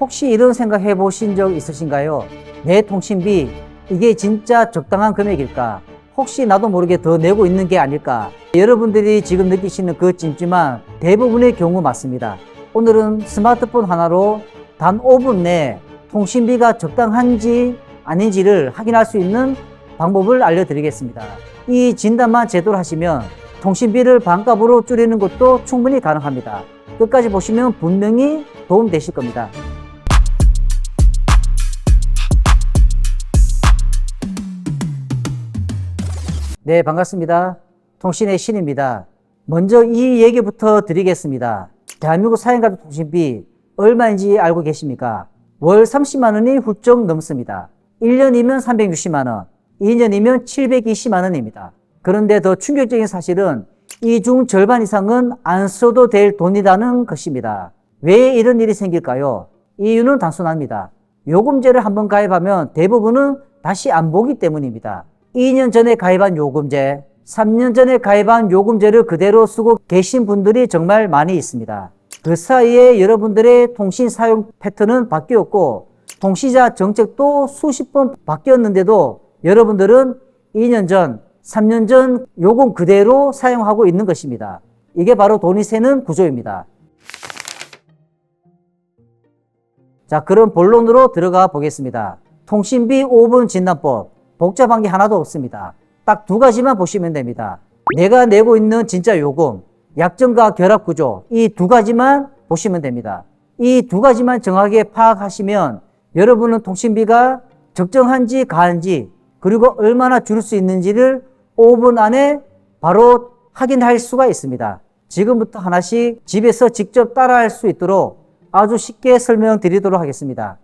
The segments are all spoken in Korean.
혹시 이런 생각 해보신 적 있으신가요? 내 통신비, 이게 진짜 적당한 금액일까? 혹시 나도 모르게 더 내고 있는 게 아닐까? 여러분들이 지금 느끼시는 그 찜찜한 대부분의 경우 맞습니다. 오늘은 스마트폰 하나로 단 5분 내에 통신비가 적당한지 아닌지를 확인할 수 있는 방법을 알려드리겠습니다. 이 진단만 제대로 하시면 통신비를 반값으로 줄이는 것도 충분히 가능합니다. 끝까지 보시면 분명히 도움 되실 겁니다. 네, 반갑습니다. 통신의 신입니다. 먼저 이 얘기부터 드리겠습니다. 대한민국 사용가족 통신비 얼마인지 알고 계십니까? 월 30만 원이 훌쩍 넘습니다. 1년이면 360만 원, 2년이면 720만 원입니다. 그런데 더 충격적인 사실은 이 중 절반 이상은 안 써도 될 돈이라는 것입니다. 왜 이런 일이 생길까요? 이유는 단순합니다. 요금제를 한번 가입하면 대부분은 다시 안 보기 때문입니다. 2년 전에 가입한 요금제, 3년 전에 가입한 요금제를 그대로 쓰고 계신 분들이 정말 많이 있습니다. 그 사이에 여러분들의 통신 사용 패턴은 바뀌었고 통신사 정책도 수십 번 바뀌었는데도 여러분들은 2년 전, 3년 전 요금 그대로 사용하고 있는 것입니다. 이게 바로 돈이 새는 구조입니다. 자, 그럼 본론으로 들어가 보겠습니다. 통신비 5분 진단법. 복잡한 게 하나도 없습니다. 딱 두 가지만 보시면 됩니다. 내가 내고 있는 진짜 요금, 약정과 결합 구조, 이 두 가지만 보시면 됩니다. 이 두 가지만 정확하게 파악하시면 여러분은 통신비가 적정한지 가한지 그리고 얼마나 줄일 수 있는지를 5분 안에 바로 확인할 수가 있습니다. 지금부터 하나씩 집에서 직접 따라할 수 있도록 아주 쉽게 설명드리도록 하겠습니다.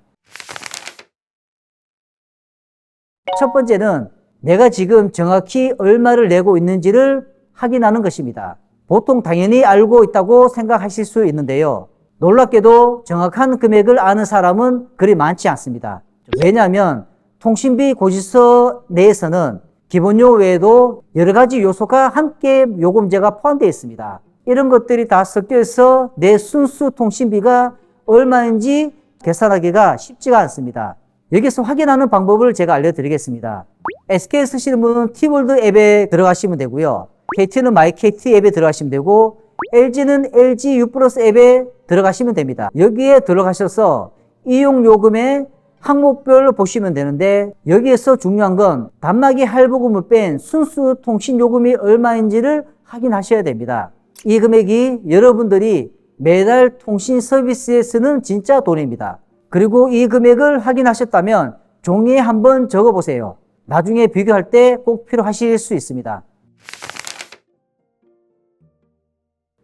첫 번째는 내가 지금 정확히 얼마를 내고 있는지를 확인하는 것입니다. 보통 당연히 알고 있다고 생각하실 수 있는데요. 놀랍게도 정확한 금액을 아는 사람은 그리 많지 않습니다. 왜냐하면 통신비 고지서 내에서는 기본료 외에도 여러 가지 요소가 함께 요금제가 포함되어 있습니다. 이런 것들이 다 섞여서 내 순수 통신비가 얼마인지 계산하기가 쉽지가 않습니다. 여기서 확인하는 방법을 제가 알려드리겠습니다. SK 쓰시는 분은 T월드 앱에 들어가시면 되고요. KT는 마이KT 앱에 들어가시면 되고 LG는 LG U 플러스 앱에 들어가시면 됩니다. 여기에 들어가셔서 이용요금의 항목별로 보시면 되는데 여기에서 중요한 건 단말기 할부금을 뺀 순수 통신요금이 얼마인지를 확인하셔야 됩니다. 이 금액이 여러분들이 매달 통신 서비스에 쓰는 진짜 돈입니다. 그리고 이 금액을 확인하셨다면 종이에 한번 적어보세요. 나중에 비교할 때 꼭 필요하실 수 있습니다.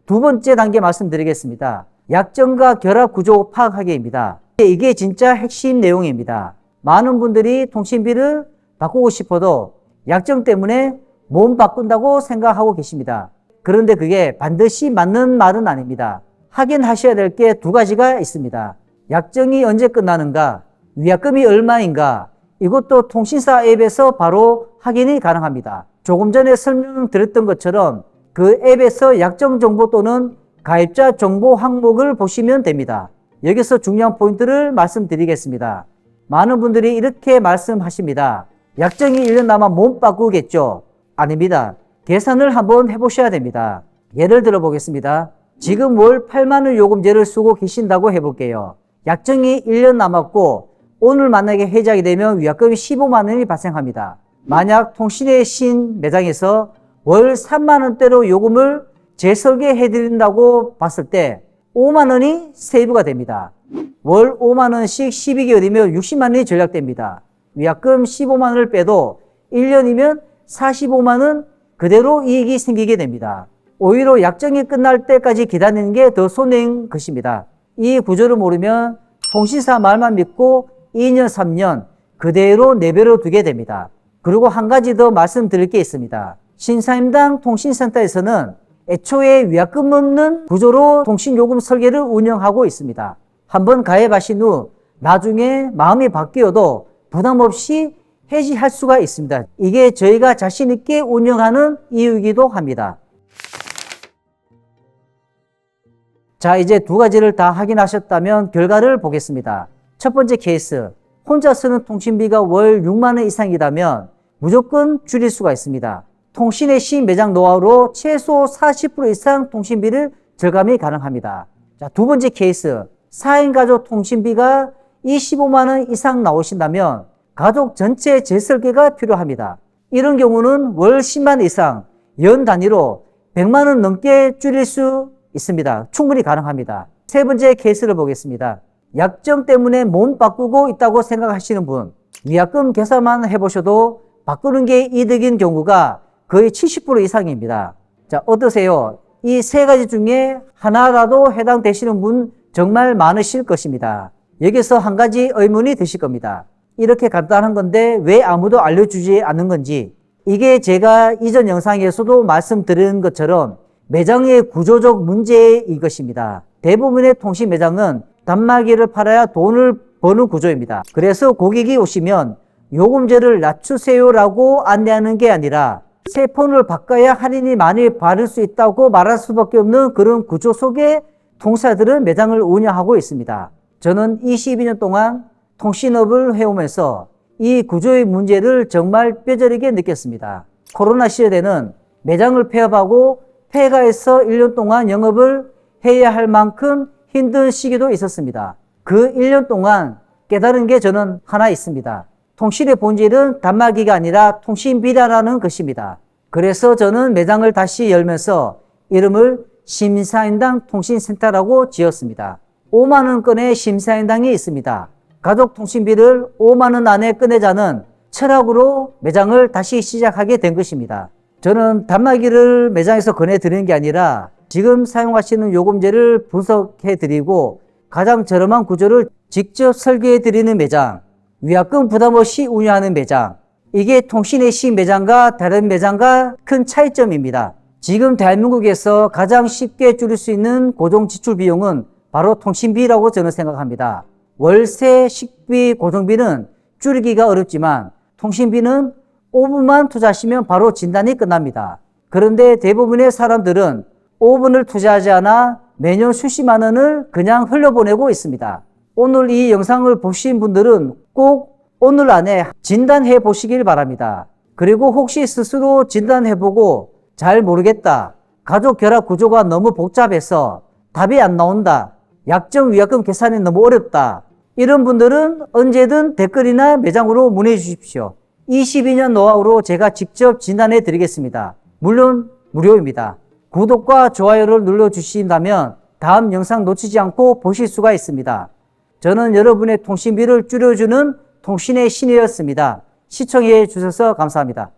두 번째 단계 말씀드리겠습니다. 약정과 결합 구조 파악하기입니다. 이게 진짜 핵심 내용입니다. 많은 분들이 통신비를 바꾸고 싶어도 약정 때문에 못 바꾼다고 생각하고 계십니다. 그런데 그게 반드시 맞는 말은 아닙니다. 확인하셔야 될 게 두 가지가 있습니다. 약정이 언제 끝나는가, 위약금이 얼마인가, 이것도 통신사 앱에서 바로 확인이 가능합니다. 조금 전에 설명드렸던 것처럼 그 앱에서 약정 정보 또는 가입자 정보 항목을 보시면 됩니다. 여기서 중요한 포인트를 말씀드리겠습니다. 많은 분들이 이렇게 말씀하십니다. 약정이 1년 남아 못 바꾸겠죠? 아닙니다. 계산을 한번 해보셔야 됩니다. 예를 들어 보겠습니다. 지금 월 8만 원 요금제를 쓰고 계신다고 해볼게요. 약정이 1년 남았고 오늘 만약에 해지하게 되면 위약금이 15만 원이 발생합니다. 만약 통신의 신 매장에서 월 3만 원대로 요금을 재설계해드린다고 봤을 때 5만 원이 세이브가 됩니다. 월 5만 원씩 12개월이면 60만 원이 절약됩니다. 위약금 15만 원을 빼도 1년이면 45만 원 그대로 이익이 생기게 됩니다. 오히려 약정이 끝날 때까지 기다리는 게 더 손해인 것입니다. 이 구조를 모르면 통신사 말만 믿고 2년, 3년 그대로 내버려 두게 됩니다. 그리고 한 가지 더 말씀드릴 게 있습니다. 신사임당 통신센터에서는 애초에 위약금 없는 구조로 통신요금 설계를 운영하고 있습니다. 한번 가입하신 후 나중에 마음이 바뀌어도 부담 없이 해지할 수가 있습니다. 이게 저희가 자신 있게 운영하는 이유이기도 합니다. 자, 이제 두 가지를 다 확인하셨다면 결과를 보겠습니다. 첫 번째 케이스, 혼자 쓰는 통신비가 월 6만 원 이상이라면 무조건 줄일 수가 있습니다. 통신의 시매장 노하우로 최소 40% 이상 통신비를 절감이 가능합니다. 자, 두 번째 케이스, 4인 가족 통신비가 25만 원 이상 나오신다면 가족 전체 재설계가 필요합니다. 이런 경우는 월 10만 원 이상, 연 단위로 100만 원 넘게 줄일 수 있습니다. 충분히 가능합니다. 세 번째 케이스를 보겠습니다. 약정 때문에 몸 바꾸고 있다고 생각하시는 분, 위약금 계산만 해보셔도 바꾸는 게 이득인 경우가 거의 70% 이상입니다. 자, 어떠세요? 이 세 가지 중에 하나라도 해당되시는 분 정말 많으실 것입니다. 여기서 한 가지 의문이 드실 겁니다. 이렇게 간단한 건데 왜 아무도 알려주지 않는 건지. 이게 제가 이전 영상에서도 말씀드린 것처럼 매장의 구조적 문제인 것입니다. 대부분의 통신 매장은 단말기를 팔아야 돈을 버는 구조입니다. 그래서 고객이 오시면 요금제를 낮추세요라고 안내하는 게 아니라 새 폰을 바꿔야 할인이 많이 받을 수 있다고 말할 수밖에 없는 그런 구조 속에 통사들은 매장을 운영하고 있습니다. 저는 22년 동안 통신업을 해오면서 이 구조의 문제를 정말 뼈저리게 느꼈습니다. 코로나 시절에는 매장을 폐업하고 폐가해서 1년 동안 영업을 해야 할 만큼 힘든 시기도 있었습니다. 그 1년 동안 깨달은 게 저는 하나 있습니다. 통신의 본질은 단말기가 아니라 통신비라는 것입니다. 그래서 저는 매장을 다시 열면서 이름을 심사인당 통신센터라고 지었습니다. 5만 원권의 심사인당이 있습니다. 가족 통신비를 5만 원 안에 끝내자는 철학으로 매장을 다시 시작하게 된 것입니다. 저는 단말기를 매장에서 권해드리는 게 아니라 지금 사용하시는 요금제를 분석해드리고 가장 저렴한 구조를 직접 설계해드리는 매장, 위약금 부담 없이 운영하는 매장, 이게 통신의 시 매장과 다른 매장과 큰 차이점입니다. 지금 대한민국에서 가장 쉽게 줄일 수 있는 고정 지출 비용은 바로 통신비라고 저는 생각합니다. 월세, 식비, 고정비는 줄이기가 어렵지만 통신비는 5분만 투자하시면 바로 진단이 끝납니다. 그런데 대부분의 사람들은 5분을 투자하지 않아 매년 수십만 원을 그냥 흘려보내고 있습니다. 오늘 이 영상을 보신 분들은 꼭 오늘 안에 진단해 보시길 바랍니다. 그리고 혹시 스스로 진단해보고 잘 모르겠다, 가족 결합 구조가 너무 복잡해서 답이 안 나온다, 약정 위약금 계산이 너무 어렵다, 이런 분들은 언제든 댓글이나 매장으로 문의해 주십시오. 22년 노하우로 제가 직접 진단해 드리겠습니다. 물론 무료입니다. 구독과 좋아요를 눌러주신다면 다음 영상 놓치지 않고 보실 수가 있습니다. 저는 여러분의 통신비를 줄여주는 통신의 신이었습니다. 시청해 주셔서 감사합니다.